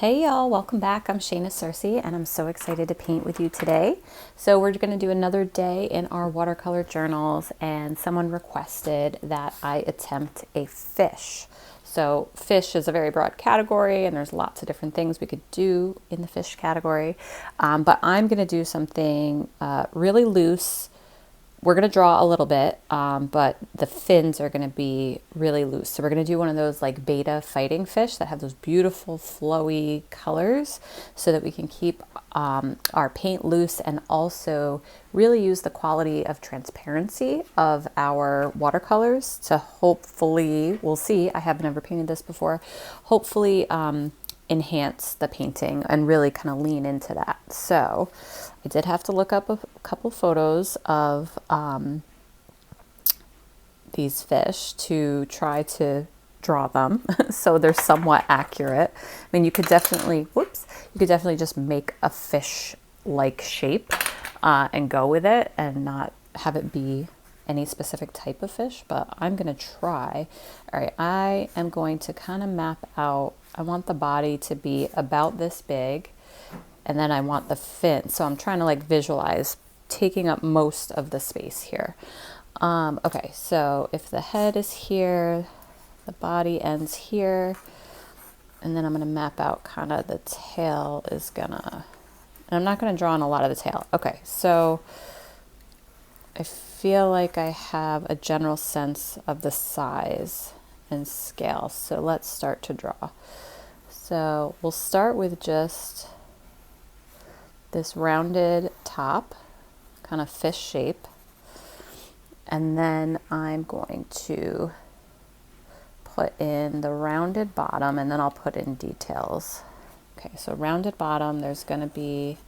Hey y'all, welcome back. I'm Shayna Cersei and I'm so excited to paint with you today. So we're going to do another day in our watercolor journals, and someone requested that I attempt a fish. So fish is a very broad category and there's lots of different things we could do in the fish category. But I'm going to do something really loose. We're going to draw a little bit, but the fins are going to be really loose. So we're going to do one of those like betta fighting fish that have those beautiful flowy colors so that we can keep our paint loose and also really use the quality of transparency of our watercolors to hopefully, we'll see, I have never painted this before, hopefully enhance the painting and really kind of lean into that. So I did have to look up a couple photos of these fish to try to draw them so they're somewhat accurate. I mean, you could definitely, you could definitely just make a fish-like shape and go with it and not have it be any specific type of fish, but I'm going to try. All right, I am going to kind of map out, I want the body to be about this big, and then I want the fin. So I'm trying to like visualize taking up most of the space here. Okay, so if the head is here, the body ends here, and then I'm gonna map out kind of the tail is gonna, and I'm not gonna draw on a lot of the tail. Okay, so I feel like I have a general sense of the size and scale. So let's start to draw. So we'll start with just this rounded top, kind of fish shape. And then I'm going to put in the rounded bottom, and then I'll put in details. Okay, so rounded bottom, there's going to be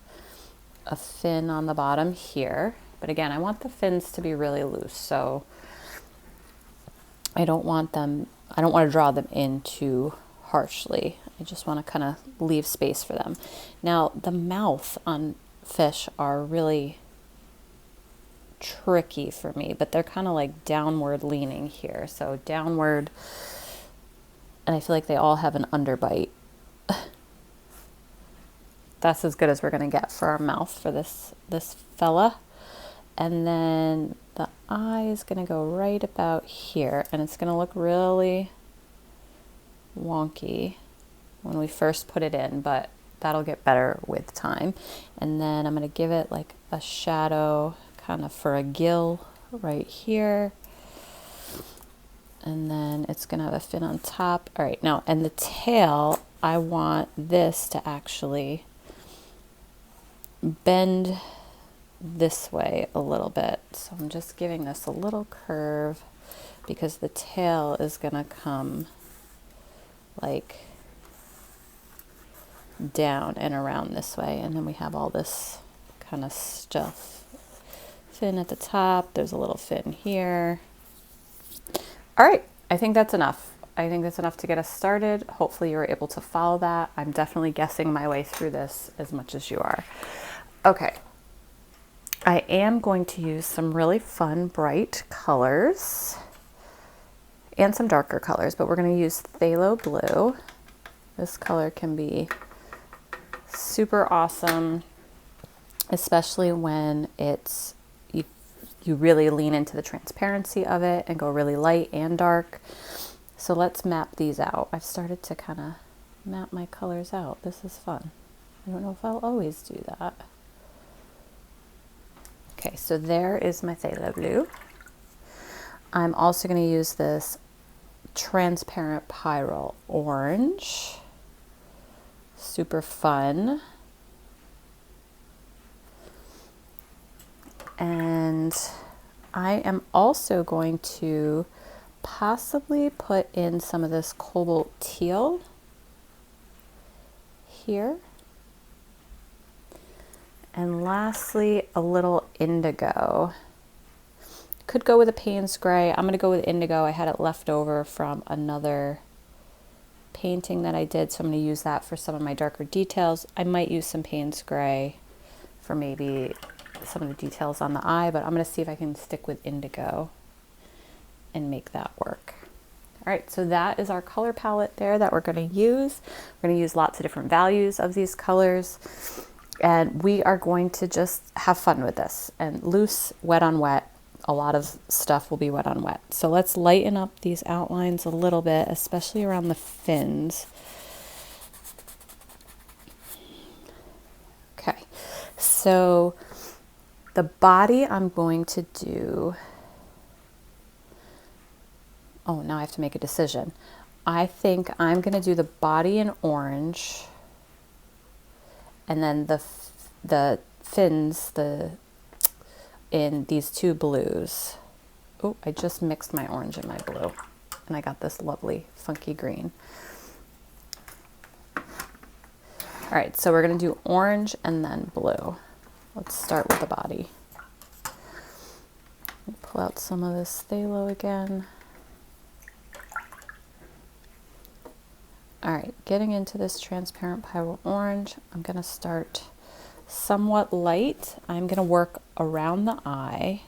a fin on the bottom here. But again, I want the fins to be really loose. So I don't want to draw them in too harshly. I just want to kind of leave space for them. Now, the mouth on fish are really tricky for me, but they're kind of like downward leaning here. So downward, and I feel like they all have an underbite. That's as good as we're going to get for our mouth for this fella. And then the eye is going to go right about here, and it's going to look really wonky when we first put it in, but that'll get better with time. And then I'm going to give it like a shadow kind of for a gill right here. And then it's going to have a fin on top. All right, now, and the tail, I want this to actually bend this way a little bit. So I'm just giving this a little curve because the tail is going to come like down and around this way, and then we have all this kind of stuff. Fin at the top, there's a little fin here. All right, I think that's enough. I think that's enough to get us started. Hopefully you were able to follow that. I'm definitely guessing my way through this as much as you are. Okay, I am going to use some really fun bright colors and some darker colors, but we're going to use phthalo blue. This color can be super awesome, especially when it's you really lean into the transparency of it and go really light and dark. So let's map these out. I've started to kind of map my colors out. This is fun. I don't know if I'll always do that. Okay, so there is my phthalo blue. I'm also going to use this transparent pyrrole orange. Super fun. And I am also going to possibly put in some of this cobalt teal here. And lastly, a little indigo. Could go with a Payne's gray. I'm going to go with indigo. I had it left over from another painting that I did, so I'm going to use that for some of my darker details. I might use some Payne's gray for maybe some of the details on the eye, but I'm going to see if I can stick with indigo and make that work. All right, so that is our color palette there that we're going to use. We're going to use lots of different values of these colors, and we are going to just have fun with this. And loose, wet on wet, a lot of stuff will be wet on wet. So let's lighten up these outlines a little bit, especially around the fins. Okay, so the body I'm going to do, oh, now I have to make a decision. I think I'm going to do the body in orange, and then the fins in these two blues. Oh, I just mixed my orange and my blue, and I got this lovely funky green. All right, so we're going to do orange and then blue. Let's start with the body. Pull out some of this phthalo again. All right, getting into this transparent pyrrole orange, I'm going to start somewhat light. I'm going to work around the eye.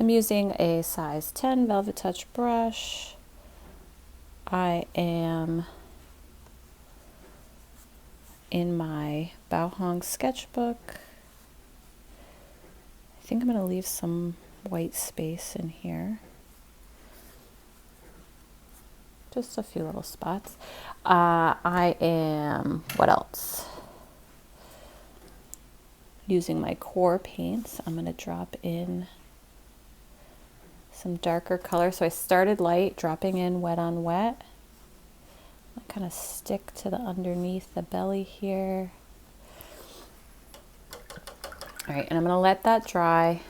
I'm using a size 10 Velvet Touch brush. I am in my Bao Hong sketchbook. I think I'm going to leave some white space in here. Just a few little spots. I am, what else? Using my core paints, I'm going to drop in some darker color. So I started light, dropping in wet on wet. I kind of stick to the underneath the belly here. All right, and I'm going to let that dry.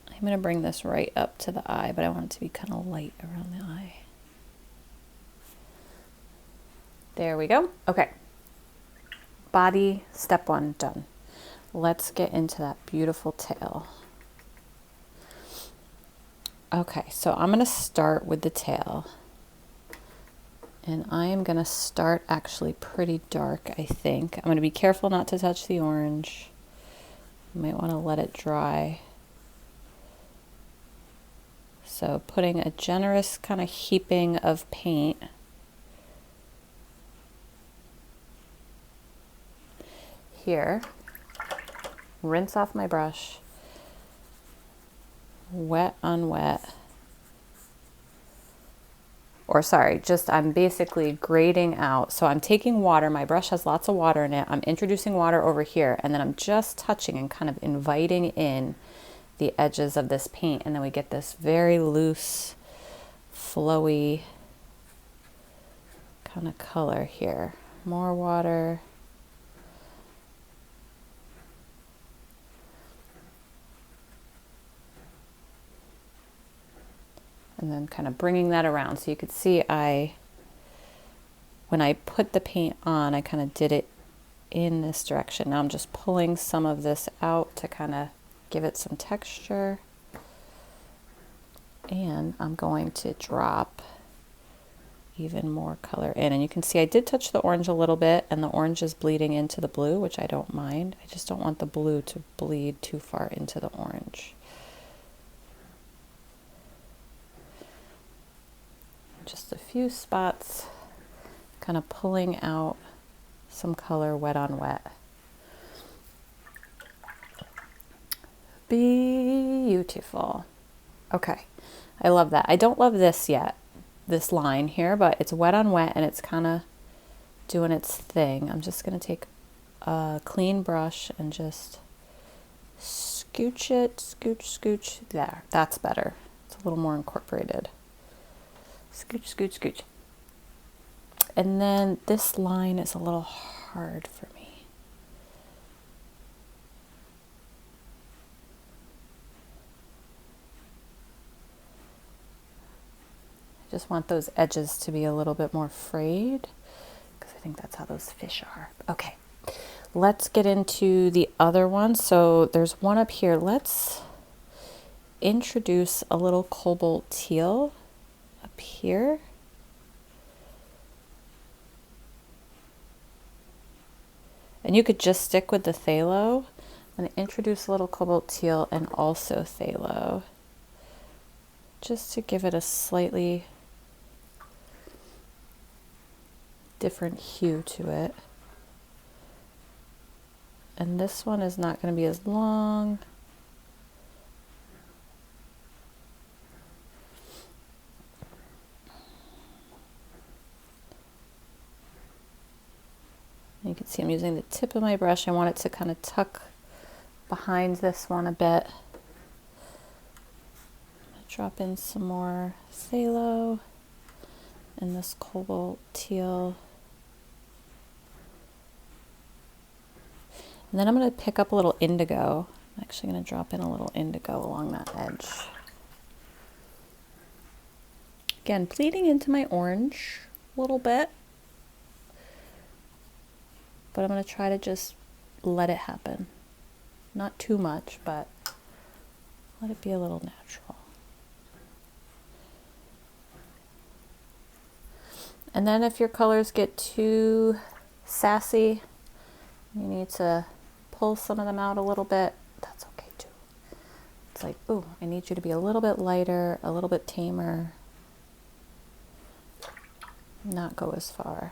I'm going to bring this right up to the eye, but I want it to be kind of light around the eye. There we go. Okay. Body, step one, done. Let's get into that beautiful tail. Okay, so I'm going to start with the tail. And I am going to start actually pretty dark, I think. I'm going to be careful not to touch the orange. You might want to let it dry. So putting a generous kind of heaping of paint. Here. Rinse off my brush. Wet on wet. Or sorry, just I'm basically grading out. So I'm taking water, my brush has lots of water in it. I'm introducing water over here, and then I'm just touching and kind of inviting in the edges of this paint, and then we get this very loose, flowy kind of color here. More water. And then kind of bringing that around. So you could see when I put the paint on, I kind of did it in this direction. Now I'm just pulling some of this out to kind of give it some texture. And I'm going to drop even more color in. And you can see I did touch the orange a little bit, and the orange is bleeding into the blue, which I don't mind. I just don't want the blue to bleed too far into the orange. Just a few spots, kind of pulling out some color wet on wet. Beautiful. Okay, I love that. I don't love this yet, this line here, but it's wet on wet and it's kind of doing its thing. I'm just going to take a clean brush and just scooch it, scooch. There, that's better. It's a little more incorporated. Scooch, scooch, scooch. And then this line is a little hard for me. I just want those edges to be a little bit more frayed, because I think that's how those fish are. Okay, let's get into the other one. So there's one up here. Let's introduce a little cobalt teal up here. And you could just stick with the phthalo. I'm going to introduce a little cobalt teal and also phthalo, just to give it a slightly different hue to it. And this one is not going to be as long. You can see I'm using the tip of my brush. I want it to kind of tuck behind this one a bit. I'm going to drop in some more phthalo and this cobalt teal. And then I'm going to pick up a little indigo. I'm actually going to drop in a little indigo along that edge. Again, bleeding into my orange a little bit. But I'm going to try to just let it happen. Not too much, but let it be a little natural. And then if your colors get too sassy, you need to pull some of them out a little bit. That's okay too. It's like, oh, I need you to be a little bit lighter, a little bit tamer. Not go as far.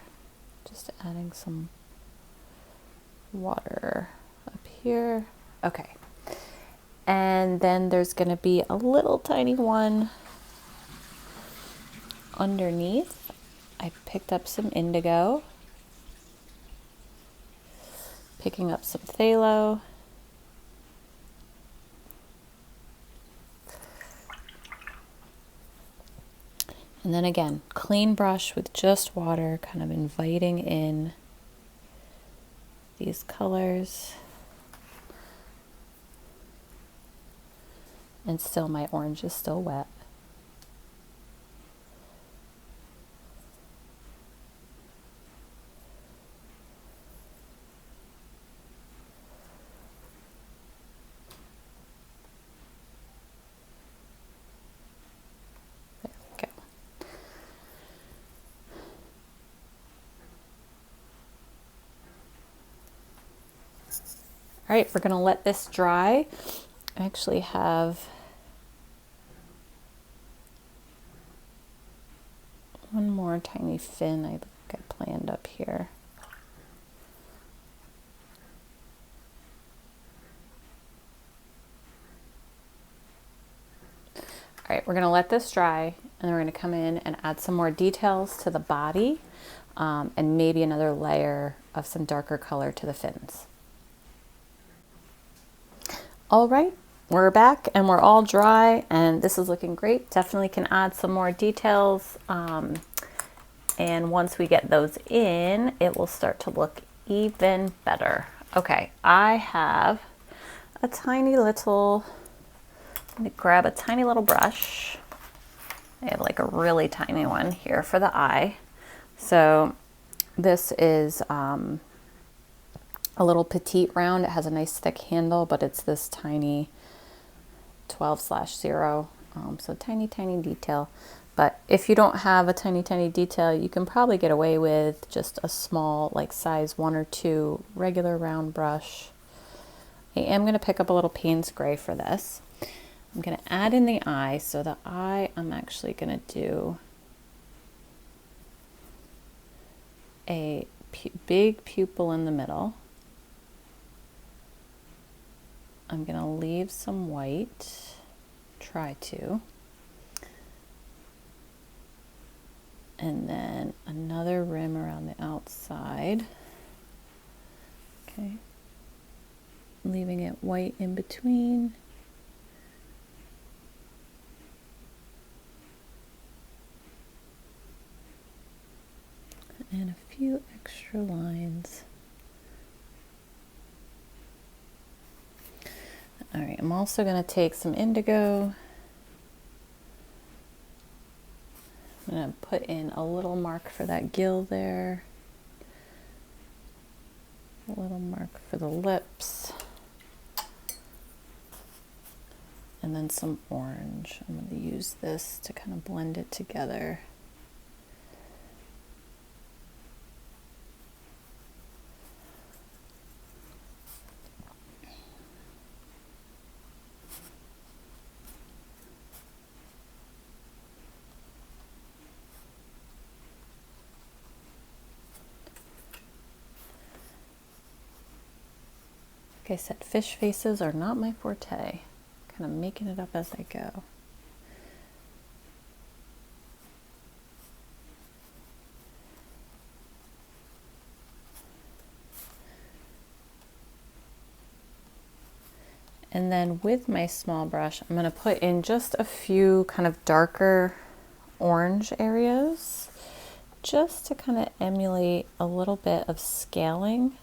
Just adding some water up here. Okay. And then there's going to be a little tiny one underneath. I picked up some indigo, picking up some phthalo. And then again, clean brush with just water, kind of inviting in these colors. And still my orange is still wet. There we go. All right, we're going to let this dry. I actually have one more tiny fin I think I planned up here. All right, we're going to let this dry, and then we're going to come in and add some more details to the body, and maybe another layer of some darker color to the fins. All right, we're back and we're all dry, and this is looking great. Definitely can add some more details. And once we get those in, it will start to look even better. Okay, I have a tiny little, I'm gonna grab a tiny little brush. I have like a really tiny one here for the eye. So this is, a little petite round. It has a nice thick handle, but it's this tiny 12/0. So tiny detail. But if you don't have a tiny detail, you can probably get away with just a small, like size 1 or 2 regular round brush. I am going to pick up a little Payne's Gray for this. I'm going to add in the eye. So the eye, I'm actually going to do a big pupil in the middle. I'm going to leave some white, try to, and then another rim around the outside. Okay, leaving it white in between. And a few extra lines. All right, I'm also going to take some indigo. I'm going to put in a little mark for that gill there. A little mark for the lips. and then some orange. I'm going to use this to kind of blend it together. Like I said, fish faces are not my forte. Kind of making it up as I go. And then with my small brush, I'm going to put in just a few kind of darker orange areas, just to kind of emulate a little bit of scaling,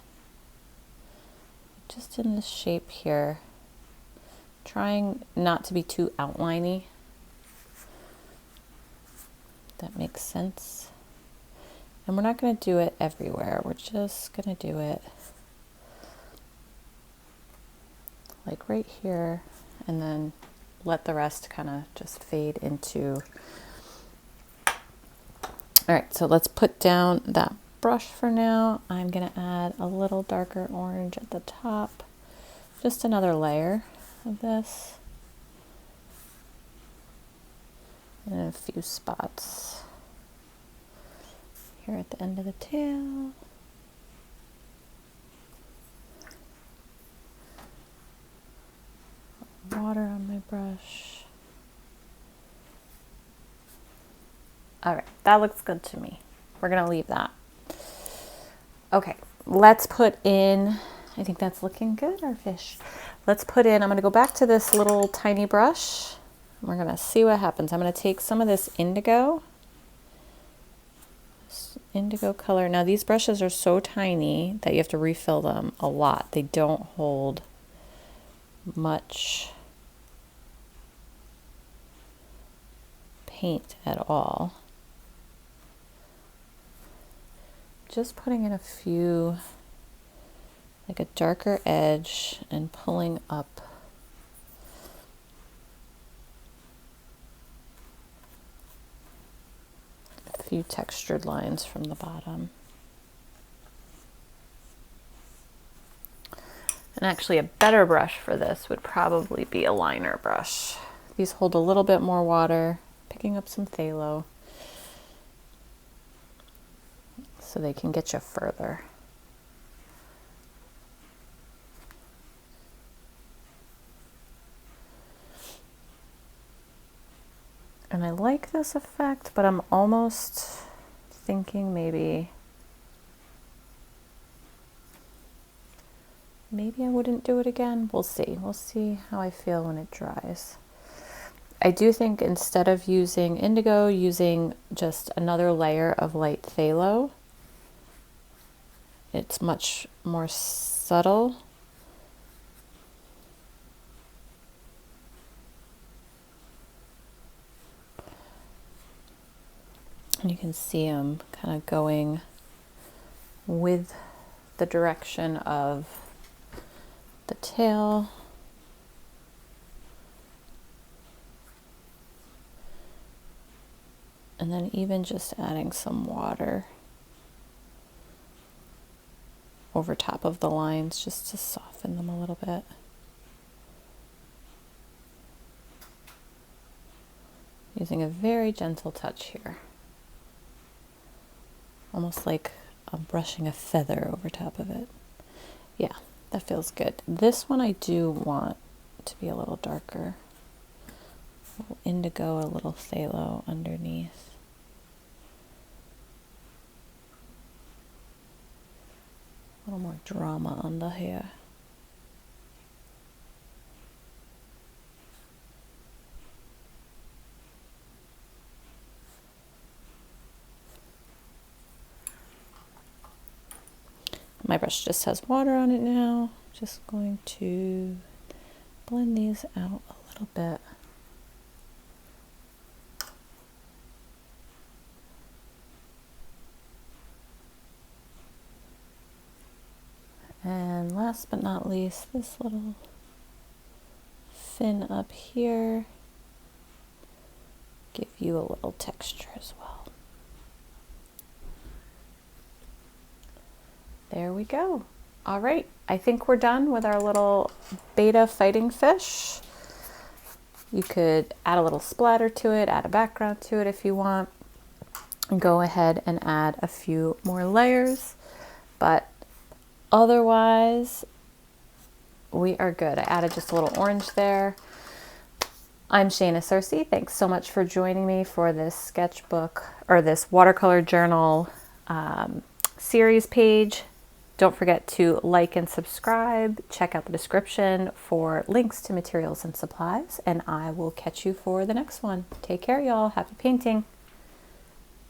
just in this shape here, trying not to be too outliney. That makes sense. And we're not going to do it everywhere. We're just going to do it like right here, and then let the rest kind of just fade into. All right, so let's put down that brush for now. I'm going to add a little darker orange at the top, just another layer of this, and a few spots here at the end of the tail. Water on my brush. All right, that looks good to me. We're gonna leave that. Okay, let's put in, I think that's looking good, our fish. Let's put in, I'm gonna go back to this little tiny brush. We're gonna see what happens. I'm gonna take some of this indigo color. Now these brushes are so tiny that you have to refill them a lot. They don't hold much paint at all. Just putting in a few, like a darker edge, and pulling up a few textured lines from the bottom. And actually a better brush for this would probably be a liner brush. These hold a little bit more water, picking up some phthalo, so they can get you further. And I like this effect, but I'm almost thinking maybe I wouldn't do it again. We'll see. We'll see how I feel when it dries. I do think instead of using indigo, using just another layer of light phthalo, it's much more subtle. And you can see them kind of going with the direction of the tail. And then even just adding some water over top of the lines just to soften them a little bit. Using a very gentle touch here. Almost like I'm brushing a feather over top of it. Yeah, that feels good. This one I do want to be a little darker. A little indigo, a little phthalo underneath. A little more drama on the hair. My brush just has water on it now. Just going to blend these out a little bit. And last but not least, this little fin up here. Give you a little texture as well. There we go. All right, I think we're done with our little betta fighting fish. You could add a little splatter to it, add a background to it if you want, and go ahead and add a few more layers. But otherwise, we are good. I added just a little orange there. I'm Shayna Searcy. Thanks so much for joining me for this sketchbook or this watercolor journal series page. Don't forget to like and subscribe. Check out the description for links to materials and supplies, and I will catch you for the next one. Take care, y'all. Happy painting.